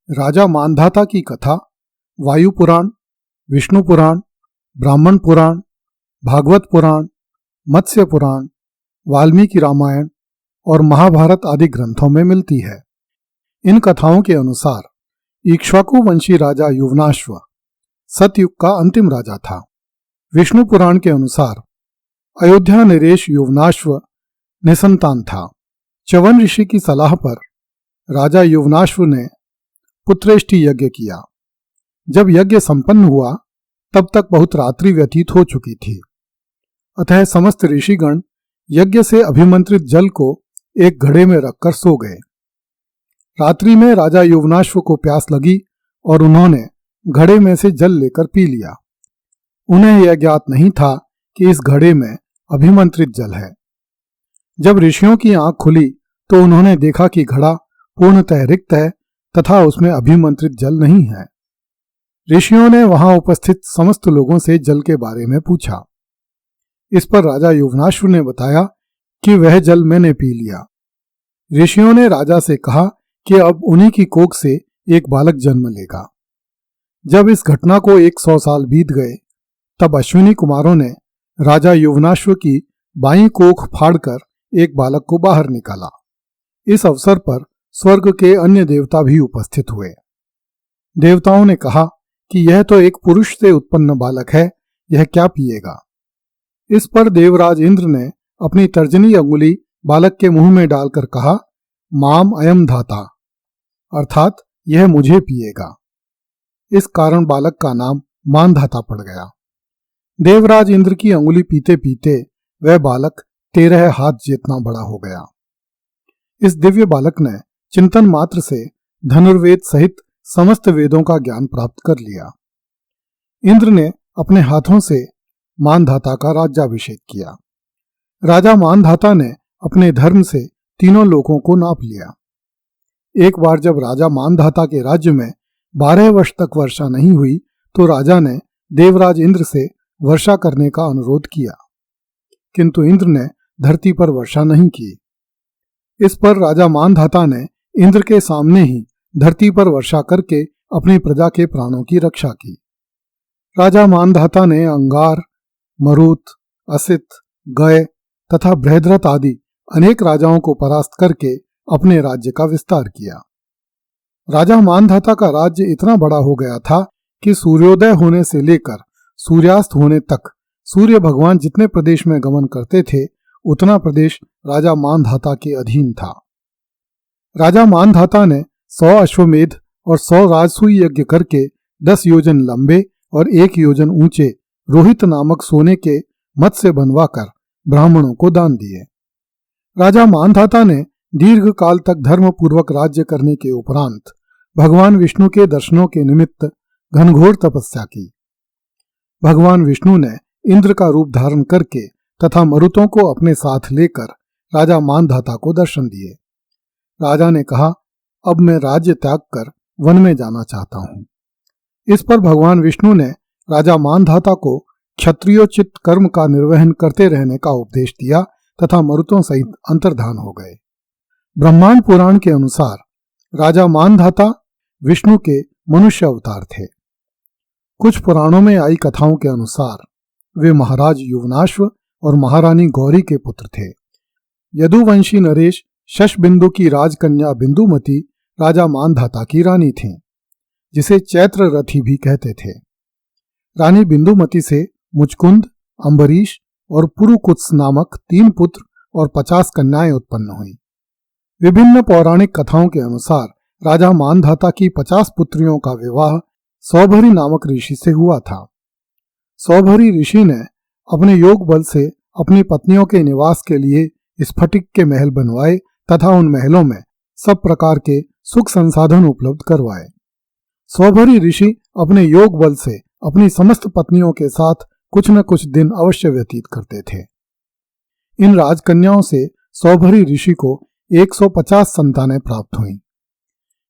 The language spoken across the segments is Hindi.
राजा मानधाता की कथा वायु पुराण, विष्णु पुराण, ब्राह्मण पुराण, भागवत पुराण, मत्स्य पुराण, वाल्मीकि रामायण और महाभारत आदि ग्रंथों में मिलती है। इन कथाओं के अनुसार इक्ष्वाकु वंशी राजा युवनाश्व सतयुग का अंतिम राजा था। विष्णु पुराण के अनुसार अयोध्या नरेश युवनाश्व निसंतान था। च्यवन ऋषि की सलाह पर राजा युवनाश्व ने पुत्रेष्टि यज्ञ किया। जब यज्ञ संपन्न हुआ तब तक बहुत रात्रि व्यतीत हो चुकी थी, अतः समस्त ऋषिगण यज्ञ से अभिमंत्रित जल को एक घड़े में रखकर सो गए। रात्रि में राजा युवनाश्व को प्यास लगी और उन्होंने घड़े में से जल लेकर पी लिया। उन्हें यह ज्ञात नहीं था कि इस घड़े में अभिमंत्रित जल है। जब ऋषियों की आंख खुली तो उन्होंने देखा कि घड़ा पूर्णतः रिक्त है तथा उसमें अभिमंत्रित जल नहीं है। ऋषियों ने वहां उपस्थित समस्त लोगों से जल के बारे में पूछा। इस पर राजा युवनाश्व ने बताया कि वह जल मैंने पी लिया। ऋषियों ने राजा से कहा कि अब उन्हीं की कोख से एक बालक जन्म लेगा। जब इस घटना को 100 साल बीत गए तब अश्विनी कुमारों ने राजा युवनाश्व की बाईं कोख फाड़कर एक बालक को बाहर निकाला। इस अवसर पर स्वर्ग के अन्य देवता भी उपस्थित हुए। देवताओं ने कहा कि यह तो एक पुरुष से उत्पन्न बालक है, यह क्या पिएगा। इस पर देवराज इंद्र ने अपनी तर्जनी अंगुली बालक के मुंह में डालकर कहा, माम अयम धाता, अर्थात यह मुझे पिएगा। इस कारण बालक का नाम मानधाता पड़ गया। देवराज इंद्र की अंगुली पीते पीते वह बालक 13 हाथ जितना बड़ा हो गया। इस दिव्य बालक ने चिंतन मात्र से धनुर्वेद सहित समस्त वेदों का ज्ञान प्राप्त कर लिया। इंद्र ने अपने हाथों से मानधाता का राज्याभिषेक किया। राजा मानधाता ने अपने धर्म से तीनों लोकों को नाप लिया। एक बार जब राजा मानधाता के राज्य में 12 वर्ष तक वर्षा नहीं हुई तो राजा ने देवराज इंद्र से वर्षा करने का अनुरोध किया, किंतु इंद्र ने धरती पर वर्षा नहीं की। इस पर राजा मानधाता ने इंद्र के सामने ही धरती पर वर्षा करके अपनी प्रजा के प्राणों की रक्षा की। राजा मानधाता ने अंगार, मरुत, असित, गय तथा बृहद्रथ आदि अनेक राजाओं को परास्त करके अपने राज्य का विस्तार किया। राजा मानधाता का राज्य इतना बड़ा हो गया था कि सूर्योदय होने से लेकर सूर्यास्त होने तक सूर्य भगवान जितने प्रदेश में गमन करते थे उतना प्रदेश राजा मानधाता के अधीन था। राजा मानधाता ने 100 अश्वमेध और 100 राजसूय यज्ञ करके 10 योजन लंबे और 1 योजन ऊंचे रोहित नामक सोने के मत्स्य बनवाकर ब्राह्मणों को दान दिए। राजा मानधाता ने दीर्घ काल तक धर्म पूर्वक राज्य करने के उपरांत भगवान विष्णु के दर्शनों के निमित्त घनघोर तपस्या की। भगवान विष्णु ने इंद्र का रूप धारण करके तथा मरुतों को अपने साथ लेकर राजा मानधाता को दर्शन दिए। राजा ने कहा, अब मैं राज्य त्याग कर वन में जाना चाहता हूं। इस पर भगवान विष्णु ने राजा मानधाता को क्षत्रियोचित कर्म का निर्वहन करते रहने का उपदेश दिया तथा मरुतों सहित अंतर्धान हो गए। ब्रह्मांड पुराण के अनुसार राजा मानधाता विष्णु के मनुष्य अवतार थे। कुछ पुराणों में आई कथाओं के अनुसार वे महाराज युवनाश्व और महारानी गौरी के पुत्र थे। यदुवंशी नरेश शशबिंदु की राजकन्या बिंदुमती राजा मानधाता की रानी थीं, जिसे चैत्र रथी भी कहते थे। रानी बिंदुमती से मुचकुंद, अंबरीश और पुरुकुत्स नामक 3 पुत्र और 50 कन्याएं उत्पन्न हुई। विभिन्न पौराणिक कथाओं के अनुसार राजा मानधाता की 50 पुत्रियों का विवाह सौभरी नामक ऋषि से हुआ था। सौभरी ऋषि ने अपने योग बल से अपनी पत्नियों के निवास के लिए स्फटिक के महल बनवाए तथा उन महलों में सब प्रकार के सुख संसाधन उपलब्ध करवाए। सौभरी ऋषि अपने योग बल से अपनी समस्त पत्नियों के साथ कुछ न कुछ दिन अवश्य व्यतीत करते थे। इन राजकन्याओं से सौभरी ऋषि को 150 संतानें प्राप्त हुईं।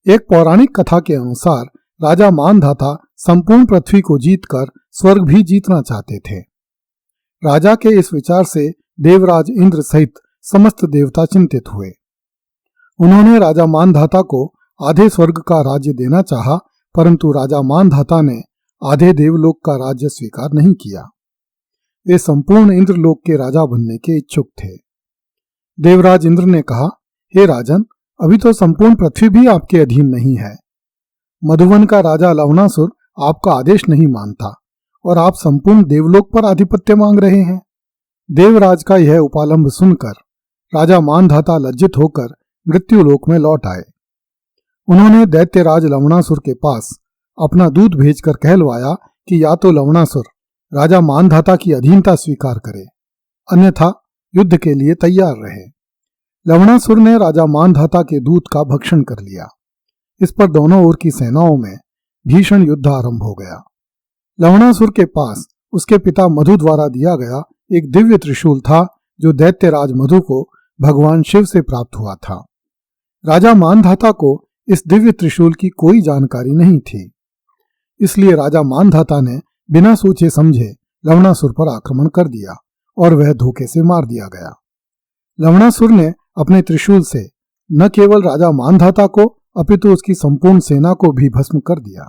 एक पौराणिक कथा के अनुसार राजा मानधाता संपूर्ण पृथ्वी को जीतकर स्वर्ग भी जीतना चाहते थे। राजा के इस विचार से देवराज इंद्र सहित समस्त देवता चिंतित हुए। उन्होंने राजा मानधाता को आधे स्वर्ग का राज्य देना चाहा, परंतु राजा मानधाता ने आधे देवलोक का राज्य स्वीकार नहीं किया। वे संपूर्ण इंद्रलोक के राजा बनने के इच्छुक थे। देवराज इंद्र ने कहा, हे राजन, अभी तो संपूर्ण पृथ्वी भी आपके अधीन नहीं है। मधुवन का राजा लवणासुर आपका आदेश नहीं मानता और आप संपूर्ण देवलोक पर आधिपत्य मांग रहे हैं। देवराज का यह उपालंब सुनकर राजा मानधाता लज्जित होकर मृत्युलोक में लौट आए। उन्होंने दैत्यराज लवणासुर के पास अपना दूत भेजकर कहलवाया कि या तो लवणासुर राजा मानधाता की अधीनता स्वीकार करे, अन्यथा युद्ध के लिए तैयार रहे। लवणासुर ने राजा मानधाता के दूत का भक्षण कर लिया। इस पर दोनों ओर की सेनाओं में भीषण युद्ध आरंभ हो गया। लवणासुर के पास उसके पिता मधु द्वारा दिया गया एक दिव्य त्रिशूल था, जो दैत्यराज मधु को भगवान शिव से प्राप्त हुआ था। राजा मानधाता को इस दिव्य त्रिशूल की कोई जानकारी नहीं थी, इसलिए राजा मानधाता ने बिना सोचे समझे लवणासुर पर आक्रमण कर दिया और वह धोखे से मार दिया गया। लवणासुर ने अपने त्रिशूल से न केवल राजा मानधाता को अपितु उसकी संपूर्ण सेना को भी भस्म कर दिया।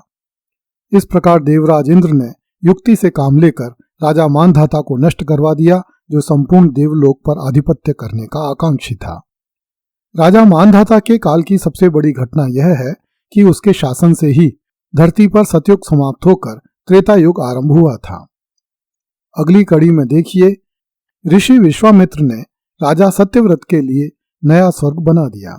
इस प्रकार देवराज इंद्र ने युक्ति से काम लेकर राजा मानधाता को नष्ट करवा दिया, जो संपूर्ण देवलोक पर आधिपत्य करने का आकांक्षी था। राजा मानधाता के काल की सबसे बड़ी घटना यह है कि उसके शासन से ही धरती पर सतयुग समाप्त होकर त्रेता युग आरंभ हुआ था। अगली कड़ी में देखिए, ऋषि विश्वामित्र ने राजा सत्यव्रत के लिए नया स्वर्ग बना दिया।